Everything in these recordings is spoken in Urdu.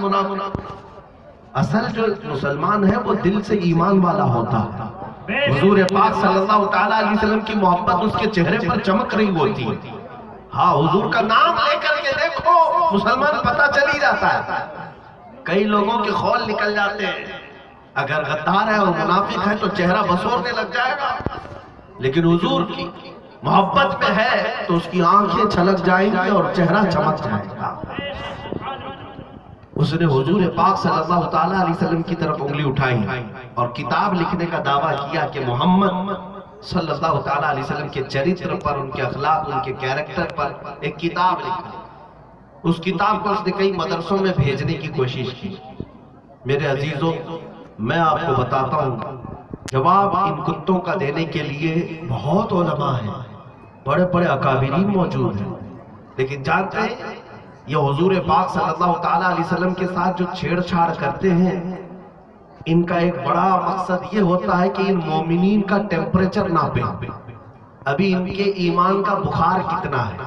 سنا؟ اصل جو مسلمان ہے وہ دل سے ایمان والا ہوتا ہے۔ حضور پاک صلی اللہ تعالیٰ علیہ وسلم کی محبت اس کے چہرے پر چمک رہی ہوتی ہے۔ ہاں حضور کا نام لے کر کے دیکھو مسلمان پتہ چلی جاتا ہے۔ کئی لوگوں کے خول نکل جاتے ہیں، اگر غدار ہے اور منافق ہے تو چہرہ بسورنے لگ جائے گا، لیکن حضور کی محبت میں ہے تو اس کی آنکھیں چھلک جائیں گی اور چہرہ چمک جائے گا۔ اس نے حضور پاک صلی اللہ تعالیٰ علیہ وسلم کی طرف انگلی اٹھائی اور کتاب لکھنے کا دعویٰ کیا کہ محمد صلی اللہ تعالیٰ علیہ وسلم کے چرتر پر، ان کے اخلاق، ان کے کیریکٹر پر ایک کتاب لکھا۔ اس کتاب کو اس نے کئی مدرسوں میں بھیجنے کی کوشش کی۔ میرے عزیزوں، میں آپ کو بتاتا ہوں، جواب ان کتوں کا دینے کے لیے بہت علماء ہیں، بڑے بڑے اکابرین موجود ہیں، لیکن جانتے ہیں یہ حضور پاک صلی اللہ تعالیٰ علیہ وسلم کے ساتھ جو چھیڑ چھاڑ کرتے ہیں، ان کا ایک بڑا مقصد یہ ہوتا ہے کہ ان مومنین کا ٹیمپریچر ناپیں، ابھی ان کے ایمان کا بخار کتنا ہے،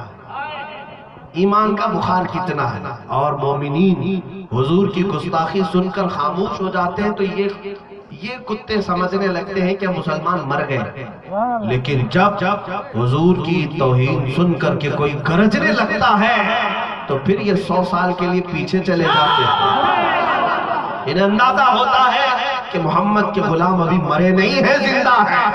ایمان کا بخار کتنا ہے۔ اور مومنین حضور کی گستاخی سن کر خاموش ہو جاتے ہیں تو یہ کتے سمجھنے لگتے ہیں کہ مسلمان مر گئے، لیکن جب حضور کی توہین سن کر کے کوئی گرجنے لگتا ہے تو پھر یہ 100 سال کے لیے پیچھے چلے جاتے ہیں۔ انہیں اندازہ ہوتا ہے کہ محمد کے غلام ابھی مرے نہیں ہیں، زندہ ہیں۔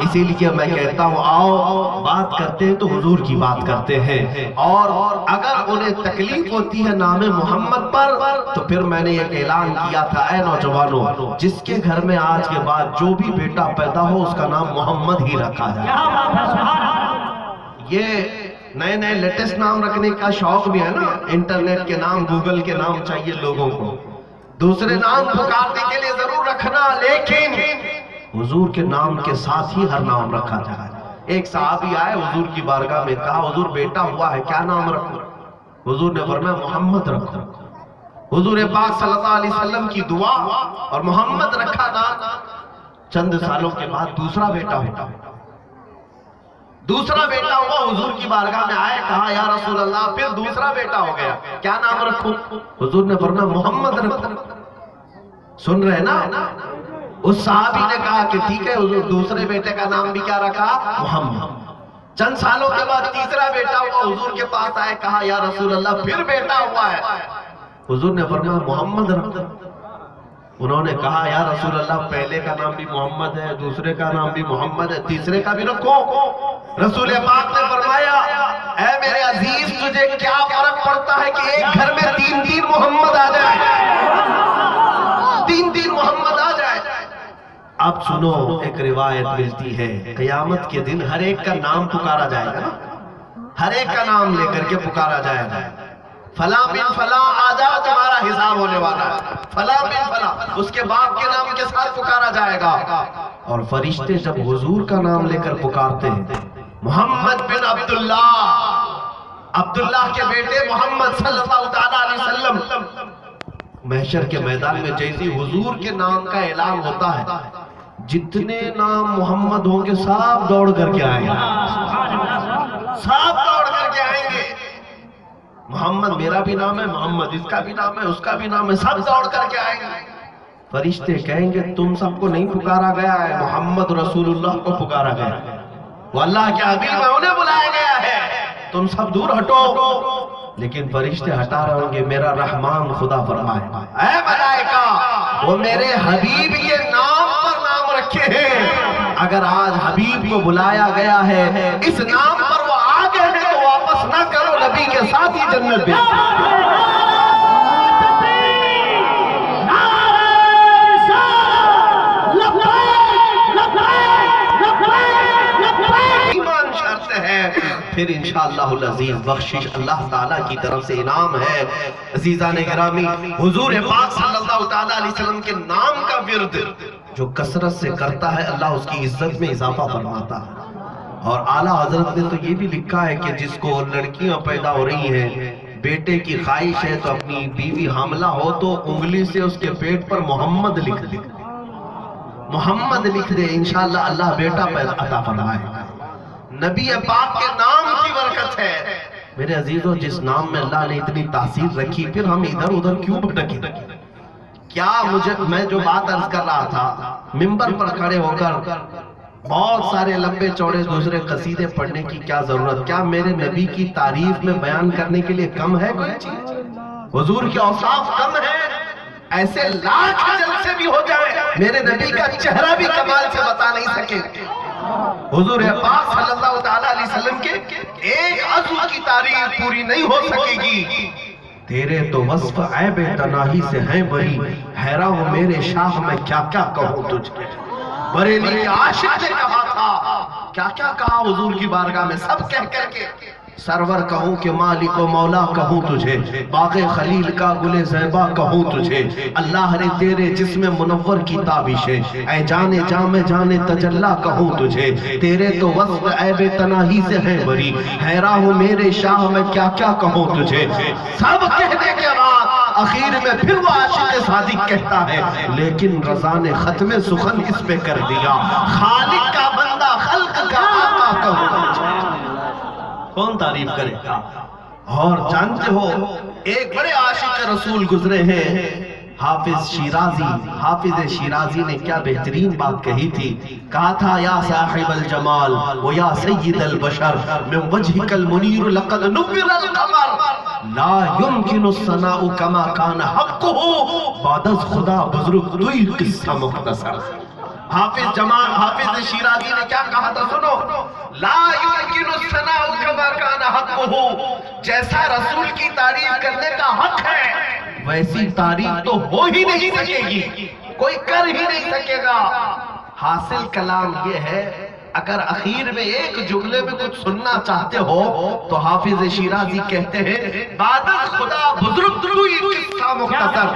اسی لیے میں کہتا ہوں آؤ بات کرتے ہیں تو حضور کی بات کرتے ہیں، اور اگر انہیں تکلیف ہوتی ہے نام محمد پر تو پھر میں نے ایک اعلان کیا تھا، اے نوجوانوں، جس کے گھر میں آج کے بعد جو بھی بیٹا پیدا ہو اس کا نام محمد ہی رکھا جائے۔ یہ نئے نئے لیٹسٹ نام رکھنے کا شوق بھی ہے نا، انٹرنیٹ کے نام، گوگل کے نام چاہیے لوگوں کو، دوسرے نام پکارنے کے لیے ضرور رکھنا، لیکن حضور کے نام کے ساتھ ہی ہر نام رکھا جائے۔ ایک صحابی آئے حضور کی بارگاہ میں، کہا حضور بیٹا ہوا ہے، کیا نام رکھوں؟ حضور نے فرمایا محمد رکھو۔ حضور پاک صلی اللہ علیہ وسلم کی دعا اور محمد رکھا نام۔ چند سالوں کے بعد دوسرا بیٹا ہوا، دوسرا بیٹا ہوا، حضور کی بارگاہ میں آئے، کہا یا رسول اللہ پھر دوسرا بیٹا ہو گیا، کیا نام رکھوں؟ حضور نے فرمایا محمد رکھو۔ سن رہے نا؟ اس صحابی نے کہا کہ ٹھیک ہے حضور، دوسرے بیٹے کا نام بھی کیا رکھا؟ محمد۔ چند سالوں کے بعد تیسرا بیٹا ہوا، حضور کے پاس آئے، کہا یا رسول اللہ پھر بیٹا ہوا ہے، حضور نے فرمایا محمد رکھو۔ انہوں نے کہا یا رسول اللہ پہلے کا نام بھی محمد ہے، دوسرے کا نام بھی محمد ہے، تیسرے کا بھی رکھو۔ رسول پاک نے فرمایا اے میرے عزیز، تجھے کیا فرق پڑتا ہے کہ ایک گھر میں تین محمد آ جائے، تین محمد آ جائے۔ اب سنو، ایک روایت ملتی ہے قیامت کے دن ہر ایک کا نام پکارا جائے گا نا، ہر ایک کا نام لے کر کے پکارا جائے گا، فلاں بن فلاں آ جاؤ تمہارا حساب ہونے والا ہے، فلاں بن فلاں، اس کے باپ کے نام کے ساتھ پکارا جائے گا۔ اور فرشتے جب حضور کا نام لے کر پکارتے ہیں، محمد بن عبداللہ، عبداللہ کے بیٹے محمد صلی اللہ تعالیٰ علیہ وسلم، محشر کے میدان میں جیسی حضور کے نام کا اعلان ہوتا ہے، جتنے نام محمد ہوں گے سب دوڑ کر کے آئیں گے، سب دوڑ کر کے آئیں گے۔ محمد میرا بھی نام ہے، محمد اس کا بھی نام ہے، اس کا بھی نام ہے، سب دوڑ کر کے آئیں گے۔ فرشتے کہیں گے تم سب کو نہیں پکارا گیا ہے، محمد رسول اللہ کو پکارا گیا ہے، وہ اللہ کے حبیب ہے، انہیں بلایا گیا ہے، تم سب دور ہٹو۔ لیکن فرشتے ہٹا رہے ہوں گے، میرا رحمان خدا فرمائے اے ملائکہ وہ میرے حبیب کے نام پر نام رکھے ہیں، اگر آج حبیب کو بلایا گیا ہے اس نام پر وہ آگے ہیں تو واپس نہ کرو، نبی کے ساتھ ہی جنت میں۔ ایمان شرط ہے، پھر انشاءاللہ العزیز بخشش اللہ تعالیٰ کی طرف سے انعام ہے۔ عزیزان گرامی، حضور پاک صلی اللہ تعالیٰ علیہ وسلم کے نام کا ورد جو کثرت سے کرتا ہے اللہ اس کی عزت میں اضافہ فرماتا ہے۔ اور اعلیٰ حضرت نے تو یہ بھی لکھا ہے کہ جس کو لڑکیاں پیدا ہو رہی ہیں، بیٹے کی خواہش ہے تو اپنی بیوی حاملہ ہو تو انگلی سے اس کے پیٹ پر محمد لکھ دے، محمد لکھ دے، انشاءاللہ اللہ بیٹا پیدا عطا فرمائے۔ نبی پاک کے نام کی برکت ہے، میرے عزیزوں جس نام میں اللہ نے اتنی تاثیر رکھی پھر ہم ادھر ادھر کیوں بھٹکیں؟ کیا میں جو بات عرض کر رہا تھا منبر پر کھڑے ہو کر بہت سارے لمبے چوڑے دوسرے قصیدے پڑھنے کی کیا ضرورت؟ کیا میرے نبی کی تعریف میں بیان کرنے کے لیے کم ہے کوئی چیز؟ حضور کے اوصاف کم ہے؟ ایسے لاکھ جلسے بھی ہو جائے میرے نبی کا چہرہ بھی کمال سے بتا نہیں سکے۔ حضور پاک صلی اللہ تعالیٰ علیہ وسلم کے ایک عضو کی تعریف پوری نہیں ہو سکے گی۔ تیرے تو وصف عیب تناہی سے ہیں بری، حیران ہوں میرے شاہ میں کیا کیا کہوں تجھ کے۔ بریلی کے عاشق نے کہا تھا، کیا کیا کہا حضور کی بارگاہ میں، سب کہہ کر کے سرور کہوں کہ مالک و مولا کہوں تجھے، باغ خلیل کا گل زیبا کہوں تجھے، اللہ نے تیرے جسم منور کی تابشیں، اے جانے جامع جانے تجلا کہوں تجھے، تیرے تو وصف عیب تناہی سے ہیں بری، حیران ہوں میرے شاہ میں کیا کیا کہوں تجھے۔ سب کہنے کے بعد اخیر میں پھر وہ عاشق صادق کہتا ہے، لیکن رضا نے ختم سخن اس پہ کر دیا، خالق کا بندہ خلق کا آقا کہوں، کون تعریف کرے گا؟ اور جانتے ہو ایک بڑے عاشق رسول گزرے ہیں حافظ شیرازی نے کیا بہترین بات کہی تھی، کہا تھا یا صاحب الجمال و یا سید البشر من وجہک المنیر لقد نبر القمر لا يمکن الثناء کما کان حقہ بعد از خدا بزرگ دوئی قصہ مختصر۔ حافظ شیرازی نے کیا کہا تھا سنو، لا یمکن الثناء کما کان حقہ، جیسا رسول کی تعریف کرنے کا حق ہے ویسی تعریف تو ہو ہی نہیں سکے گی، کوئی کر ہی نہیں سکے گا۔ حاصل کلام یہ ہے اگر اخیر میں ایک جملے میں کچھ سننا چاہتے ہو تو حافظ شیرازی کہتے ہیں بعد خدا بزرگ دوئی قصہ مختصر،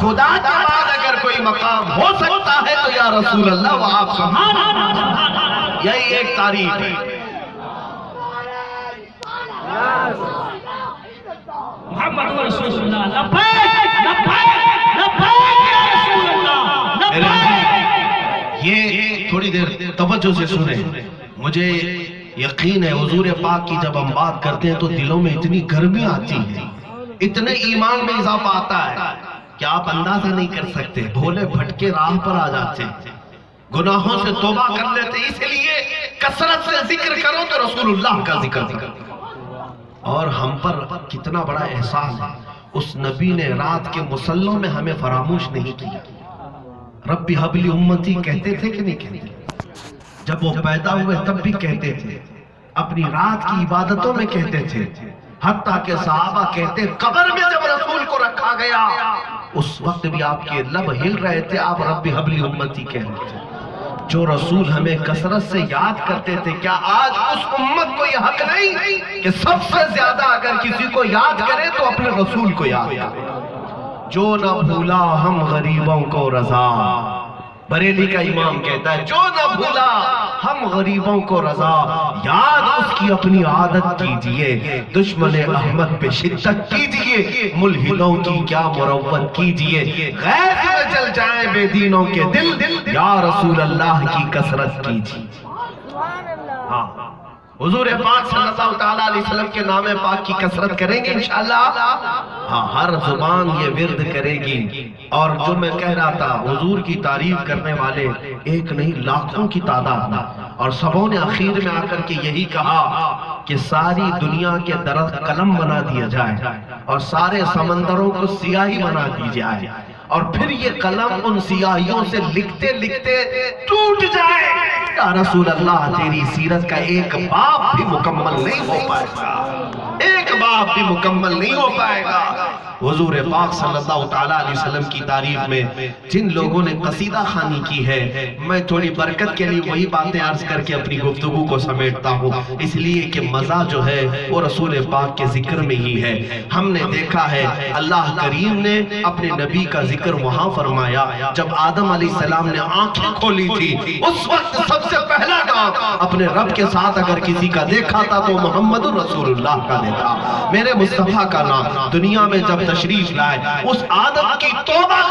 خدا کے بعد اگر کوئی مقام ہو سکتا ہے تو یا رسول اللہ وہ آپ سبحان اللہ، یہی ایک تعریف ہے۔ محمد رسول اللہ، لبیک لبیک لبیک یا رسول اللہ، لبیک۔ یہ تھوڑی دیر توجہ سے سنیں، مجھے یقین ہے حضور پاک کی جب ہم بات کرتے ہیں تو دلوں میں اتنی گرمی آتی ہے، اتنے ایمان میں اضافہ آتا ہے کہ آپ اندازہ نہیں کر سکتے، بھولے بھٹکے راہ پر آ جاتے ہیں، گناہوں سے توبہ کر لیتے، اس لیے کثرت سے ذکر کرو تو رسول اللہ کا ذکر کرو۔ اور ہم پر کتنا بڑا احساس ہے، اس نبی نے رات کے مصلوں میں ہمیں فراموش نہیں کیا۔ ربی حبلی امتی کہتے تھے کہ نہیں کہتے؟ جب وہ پیدا ہوئے تب بھی کہتے تھے، اپنی رات کی عبادتوں میں کہتے تھے، حتیٰ کہ صحابہ کہتے قبر میں جب رسول کو رکھا گیا اس وقت بھی آپ کے لب ہل رہے تھے، آپ ربی حبلی امتی کہہ رہے تھے۔ جو رسول ہمیں کثرت سے یاد کرتے تھے، کیا آج اس امت کو یہ حق نہیں کہ سب سے زیادہ اگر کسی کو یاد کرے تو اپنے رسول کو یاد کرے؟ جو نہ بھولا ہم غریبوں کو رضا، بریلی کا امام کہتا ہے جو نہ بھولا ہم غریبوں کو رضا، یاد اس کی اپنی عادت کیجئے، دشمن احمد پہ شدت کیجئے، ملحدوں کی کیا مروت کیجئے، غیظ میں جل جائیں بے دینوں کے دل، یا رسول اللہ کی کثرت کیجئے۔ حضور پاک صلی اللہ تعالیٰ علیہ وسلم کے نام پاک کی کثرت کریں گے انشاءاللہ، ہاں ہر زبان یہ ورد کرے گی۔ اور جو میں کہہ رہا تھا حضور کی تعریف کرنے والے ایک نہیں لاکھوں کی تعداد میں، اور سبوں نے اخیر میں آ کر کے یہی کہا کہ ساری دنیا کے درخت قلم بنا دیا جائے اور سارے سمندروں کو سیاہی بنا دی جائے، اور پھر یہ قلم ان سیاہیوں سے لکھتے لکھتے ٹوٹ جائے، یا رسول اللہ تیری سیرت کا ایک باب بھی مکمل نہیں ہو پائے گا، ایک باب بھی مکمل نہیں ہو پائے گا۔ حضور پاک صلی اللہ تعالیٰ علیہ وسلم کی تعریف میں جن لوگوں نے قصیدہ خوانی کی ہے، میں تھوڑی برکت کے لیے وہی باتیں عرض کر کے اپنی گفتگو کو سمیٹتا ہوں، اس لیے کہ مزہ جو ہے وہ رسول پاک کے ذکر میں ہی ہے۔ ہم نے دیکھا ہے اللہ کریم نے اپنے نبی کا ذکر وہاں فرمایا جب آدم علیہ السلام نے آنکھیں کھولی تھی، اس وقت سب سے پہلا کام اپنے رب کے ساتھ اگر کسی کا دیکھا تھا تو محمد رسول اللہ کا دیکھا، میرے مصطفیٰ کا نام۔ دنیا میں جب تشریف لائے اس آدم کی توبہ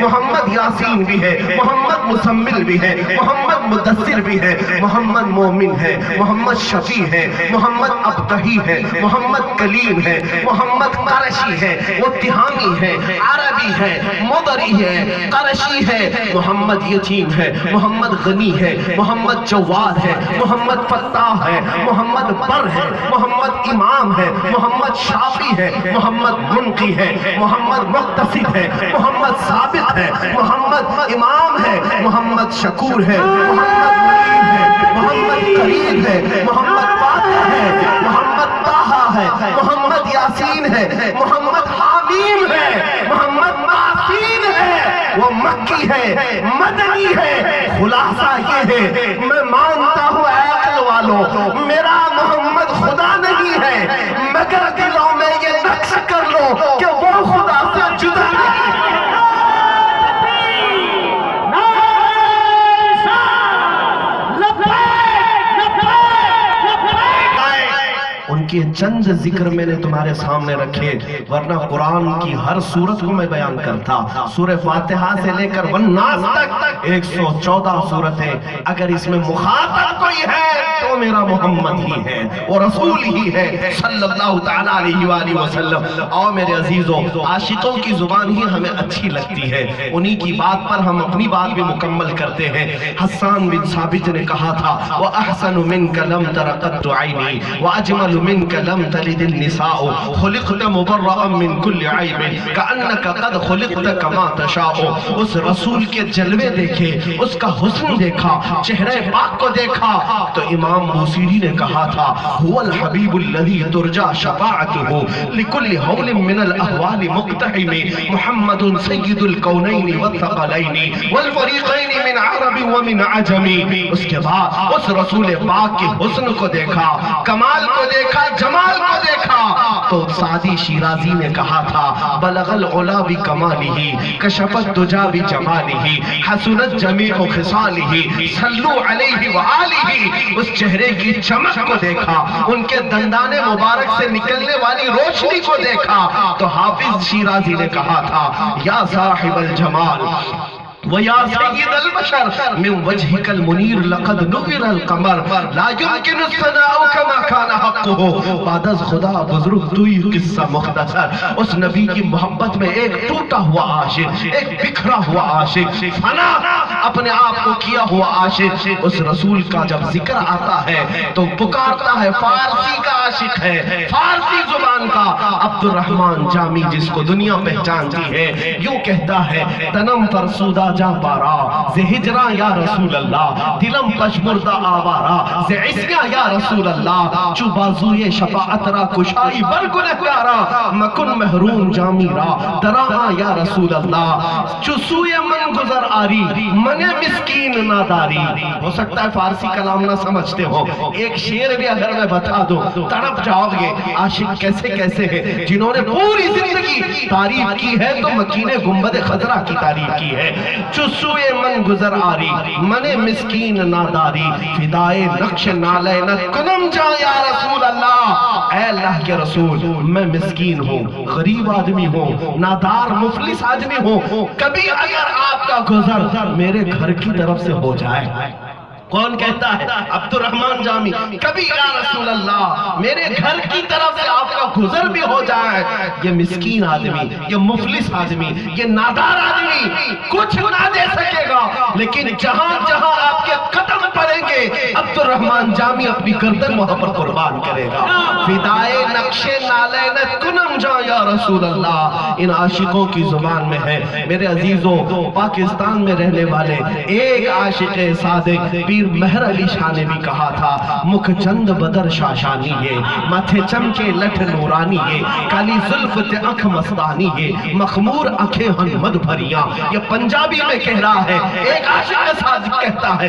محمد یاسین بھی ہے، محمد مزمل بھی ہے، محمد مدثر بھی ہے، محمد مومن ہے، محمد شفیع ہے، محمد ابتہی ہے، محمد کلیم ہے، محمد قرشی ہے، وہ تہامی ہے، عربی ہے، مضری ہے، قرشی ہے، محمد یتیم ہے، محمد غنی ہے، محمد جواد ہے، محمد فتاح ہے، محمد بر ہے، محمد امام ہے، محمد شافی ہے، محمد منقی ہے، محمد مقتصد ہے، محمد ثابت ہے، محمد امام ہے، محمد شکور ہے، محمد منیم ہے، محمد قریب ہے، محمد فاتح ہے، محمد طٰہٰ ہے، محمد یاسین ہے، محمد حامیم ہے، محمد معصین ہے، وہ مکی ہے، مدنی ہے۔ خلاصہ یہ ہے، میں مانتا ہوں اے عقل والوں، میرا محمد خدا نہیں ہے، مگر دلوں میں یہ نقش کر لو کہ وہ خدا سے جدا نہیں ہے۔ ان کے چند ذکر میں نے تمہارے سامنے رکھے، ورنہ قرآن کی ہر سورت کو میں بیان کرتا۔ سورہ فاتحہ سے لے کر والناس تک 114 سورتیں، اگر اس میں مخاطب کوئی ہے تو میرا محمد ہی ہے اور رسول ہی ہے صلی اللہ تعالیٰ علیہ وآلہ وسلم۔ اور میرے عزیزوں، عاشقوں کی زبان ہی ہمیں اچھی لگتی ہے، انہی کی بات پر ہم اپنی بات بھی مکمل کرتے ہیں۔ حسان بن ثابت نے کہا تھا وَأَحْسَنُ مِنْكَ لَمْ تَرَ قَطُّ عَيْنِي وَأَجْمَلُ مِنْكَ لَمْ تَلِدِ النِّسَاءُ خُلِقْتَ مُبَرَّأً مِنْ كُلِّ عَيْبٍ كَأَنَّكَ قَدْ خُلِقْتَ كَمَا تَشَاءُ۔ اس رسول کے جلوے دیکھے، اس کا حسن دیکھا، چہرے پاک کو دیکھا تو امام بوصیری نے کہا تھا هُوَ الْحَبِيبُ الَّذِي تُرْجَى شَفَاعَتُهُ لِكُلِّ هَوْلٍ مِّنَ الْأَهْوَالِ مُقْتَحِمٍ مُحَمَّدٌ سَيِّدُ الْكَوْنَيْنِ وَالثَّقَلَيْنِ وَالْفَرِيقَيْنِ مِنْ عَرَبٍ وَمِنْ عَجَمٍ۔ اس کے بعد اس رسول پاک کے حسن کو دیکھا، کمال کو دیکھا، جمال کو دیکھا تو سعدی شیرازی نے کہا تھا بلغ العلا بکمالہ کشف الدجا بجمالہ حسنت جمیع خصالہ صلو علیہ وآلہ۔ اس چہرے کی چمک کو دیکھا، ان کے دندان مبارک سے نکلنے والی روشنی کو دیکھا تو حافظ شیرازی نے کہا تھا یا صاحب الجمال وَيَا سَيِّدَ الْبَشَرِ مِنْ وَجْهِكَ الْمُنِيرِ لَقَدْ نُوِّرَ الْقَمَرِ لَا يُمْكِنُ الثَّنَاءُ كَمَا كَانَ حَقُّهُ۔ بعد از خدا بزرگ توئی قصہ مختصر، اس نبی کی محبت میں ایک ٹوٹا ہوا عاشق، ایک بکھرا ہوا عاشق، فنا اپنے آپ کو کیا ہوا عاشق، اس رسول کا جب ذکر آتا ہے تو پکارتا ہے، فارسی کا عاشق ہے، فارسی زبان کا عبد الرحمن جامی جس کو دنیا پہچانتی ہے، یوں کہتا ہے تنم فرسودہ جا پارا زِ ہجراں یا رسول اللہ، دلم پشمردہ آوارا زِ عصیاں یا رسول اللہ، چو بازوئے شفاعت را کشائی بر گنہگارا مکن محروم جامی را دراہاں یا رسول اللہ، چو سوئے من گزر آری من مسکین ناداری۔ ہو سکتا ہے فارسی کلام نہ سمجھتے ہو، ایک شعر بھی اگر میں بتا دوں تڑپ جاؤ گے عاشق کیسے کیسے ہیں جنہوں نے پوری زندگی تعریف کی ہے تو مکین گنبد خضرا کی تعریف کی ہے۔ چسوئے من گزر آری من مسکین ناداری فدائے نقش نالینت کنم جا یا رسول اللہ۔ اے اللہ کے رسول، میں مسکین ہوں، غریب آدمی ہوں، نادار مفلس آدمی ہوں، کبھی اگر آپ کا گزر میرے گھر کی طرف سے ہو جائے۔ کون کہتا ہے؟ عبد الرحمن جامی، کبھی یا رسول اللہ میرے گھر کی طرف سے آپ کا گزر بھی ہو جائے، یہ مسکین آدمی، یہ مفلس آدمی، یہ نادار آدمی کچھ نہ دے سکے گا، لیکن جہاں جہاں آپ کے قدم پڑیں گے عبد الرحمن جامی اپنی گردن وہاں پر قربان کرے گا۔ فدائے نقش نالینت کنم جا یا رسول اللہ، ان عاشقوں کی زبان میں ہے۔ میرے عزیزوں، پاکستان میں رہنے والے ایک عاشق صادق پیر مہر علی شاہ نے بھی کہا تھا مکھ چند بدر شاشانی ہے، ماتھے چمکے لٹھ نورانی ہے، کالی زلف تے اکھ مستانی ہے، مخمور اکھیں ہن مد بھریاں۔ یہ پنجابی میں کہہ رہا ہے، ایک عاشق صادق کہتا ہے